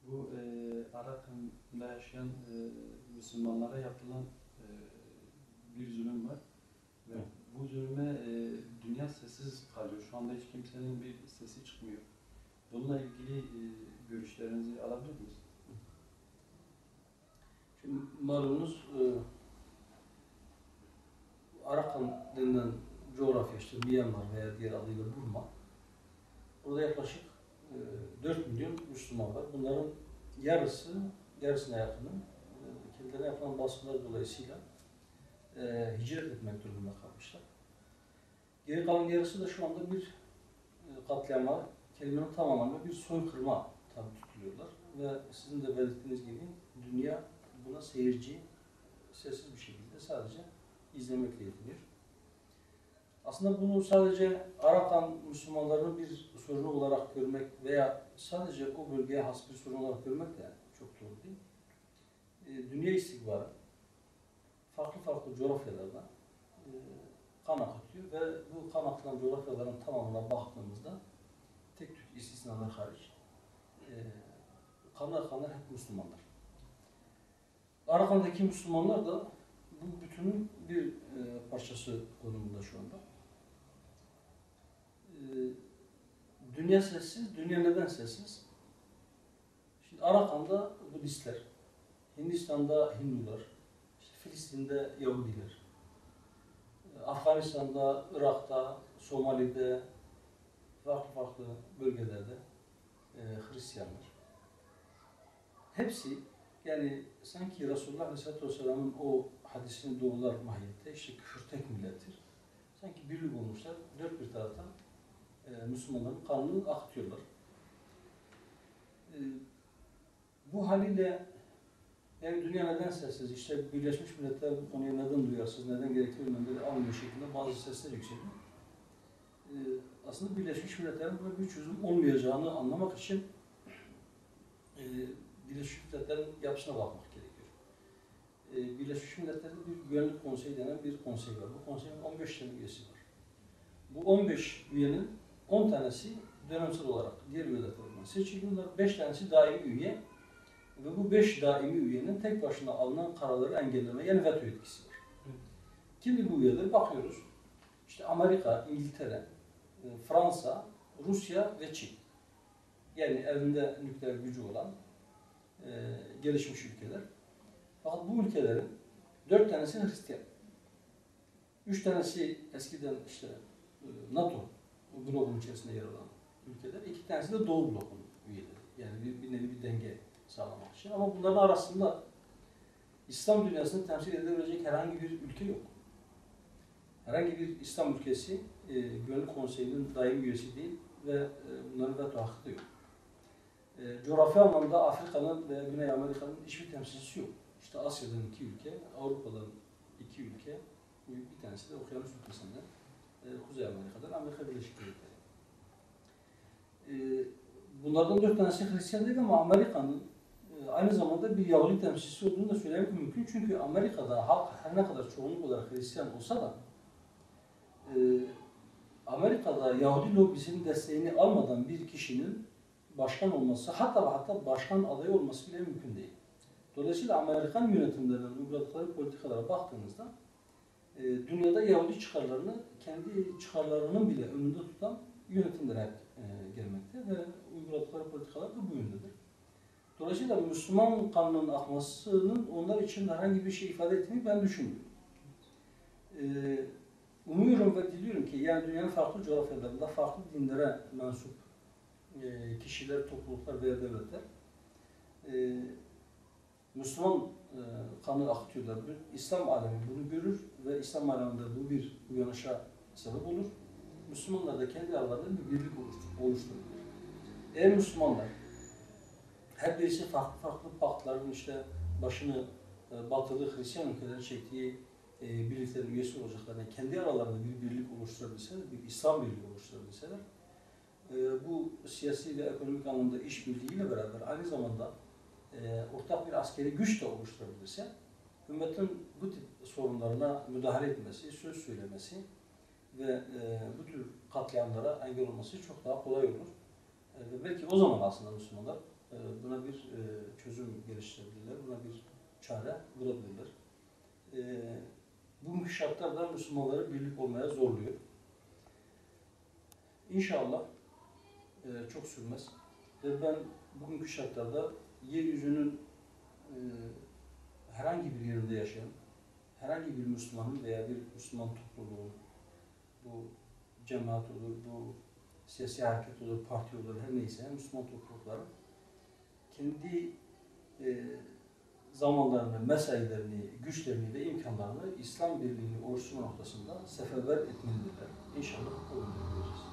Bu Arakan'da yaşayan Müslümanlara yapılan bir zulüm var. Ve Evet. bu zulüme dünya sessiz kalıyor. Şu anda hiç kimsenin bir sesi çıkmıyor. Bununla ilgili görüşlerinizi alabilir miyiz? Şimdi malumunuz Arakan denilen coğrafya, işte Myanmar veya diğer adıyla Burma. Burada yaklaşık 4 milyon Müslüman var. Bunların yarısına yakını kendilerine yapılan baskılar dolayısıyla hicret etmek durumunda kalmışlar. Geri kalan yarısı da şu anda bir katliama, kelimenin tam anlamıyla bir soykırıma tabi tutuluyorlar. Ve sizin de belirttiğiniz gibi dünya buna seyirci, sessiz bir şekilde sadece izlemekle yetiniyor. Aslında bunu sadece Arakan Müslümanlarının bir sorunu olarak görmek veya sadece o bölgeye has bir sorun olarak görmek de çok doğru değil. Dünya istikbarı farklı coğrafyalarda kan akıtıyor ve bu kan akıtan coğrafyaların tamamına baktığımızda tek tük istisnalar hariç kanlar hep Müslümanlar. Arakan'daki Müslümanlar da bu bütünün bir parçası konumunda şu anda. Dünya sessiz, dünya neden sessiz? Şimdi Arakan'da Budistler, Hindistan'da Hindular, işte Filistin'de Yahudiler, Afganistan'da, Irak'ta, Somali'de, farklı bölgelerde Hristiyanlar. Hepsi yani sanki Resulullah Aleyhisselatü Vesselam'ın o hadisini doğrular mahiyette, işte küfür tek millettir. Sanki birlik olmuşlar, dört bir taraftan Müslümanların kanını akıtıyorlar. Bu haliyle yani dünya neden sessiz? İşte Birleşmiş Milletler bu konuya neden duyarsız, neden gerekli önlemleri almıyor şeklinde bazı sesler yükseliyor. Aslında Birleşmiş Milletler'in böyle bir çözüm olmayacağını anlamak için Birleşmiş Milletler'in yapısına bakmak gerekiyor. Birleşmiş Milletler'de bir güvenlik konseyi denen bir konsey var. Bu konseyin 15 tane üyesi var. Bu 15 üyenin 10 tanesi dönemsel olarak diğer üyeler tarafından seçiliyorlar. 5 tanesi daimi üye ve bu 5 daimi üyenin tek başına alınan kararları engelleme, yani veto etkisi var. Kimdir bu üyeler? Bakıyoruz. İşte Amerika, İngiltere, Fransa, Rusya ve Çin. Yani elinde nükleer gücü olan gelişmiş ülkeler. Fakat bu ülkelerin 4 tanesi Hristiyan. 3 tanesi eskiden işte NATO blokunun içerisinde yer alan ülkeler. 2 tanesi de Doğu blokunun üyeleri. Yani bir nevi bir denge sağlamak için. Ama bunların arasında İslam dünyasını temsil edebilecek herhangi bir ülke yok. Herhangi bir İslam ülkesi Güvenlik Konseyi'nin daimi üyesi değil ve bunların veto hakkı da yok. Coğrafya anlamda Afrika'nın ve Güney Amerika'nın hiçbir temsilcisi yok. İşte Asya'dan 2 ülke, Avrupa'dan 2 ülke, bir tanesi de Okyanus ülkesinden, Kuzey Amerika'dan Amerika Birleşik Devletleri. Bunlardan 4 tanesi Hristiyan değil ama Amerika'nın aynı zamanda bir Yahudi temsilcisi olduğunu da söylemek mümkün. Çünkü Amerika'da halk her ne kadar çoğunluk olarak Hristiyan olsa da Amerika'da Yahudi lobisinin desteğini almadan bir kişinin başkan olması, hatta başkan adayı olması bile mümkün değil. Dolayısıyla Amerikan yönetimlerinin uyguladıkları politikalara baktığınızda dünyada Yahudi çıkarlarını kendi çıkarlarının bile önünde tutan yönetimler hep gelmekte ve uyguladıkları politikalar da bu yöndedir. Dolayısıyla Müslüman kanının akmasının onlar için herhangi bir şey ifade ettiğini ben düşünmüyorum. Umuyorum ve diliyorum ki yani dünyanın farklı coğrafyalarında farklı dinlere mensup kişiler, topluluklar veya devletler Müslüman kanı akıtıyorlar. İslam alemi bunu görür ve İslam aleminde bu bir uyanışa sebep olur. Müslümanlar da kendi aralarında bir birlik oluştururlar. Eğer Müslümanlar her birisi farklı paktların işte başını batılı Hristiyan ülkelerin çektiği birliklerin üyesi olacaklarına kendi aralarında bir birlik oluşturabilseler, bir İslam birliği oluşturabilseler, bu siyasi ve ekonomik anlamda işbirliğiyle beraber aynı zamanda ortak bir askeri güç de oluşturabilirse, ümmetin bu tip sorunlarına müdahale etmesi, söz söylemesi ve bu tür katliamlara engel olması çok daha kolay olur. Ve belki o zaman aslında Müslümanlar buna bir çözüm geliştirebilirler, buna bir çare bulabilirler. Bu şartlar da Müslümanları birlik olmaya zorluyor. İnşallah çok sürmez. Ve ben bugünkü şartlarda yeryüzünün herhangi bir yerinde yaşayan, herhangi bir Müslümanın veya bir Müslüman topluluğun, bu cemaat olur, bu siyasi hareket olur, parti olur, her neyse Müslüman toplulukların kendi zamanlarını, mesailerini, güçlerini ve imkanlarını İslam birliğini oluşturma noktasında seferber etmelidirler. İnşallah o yönde gideceğiz.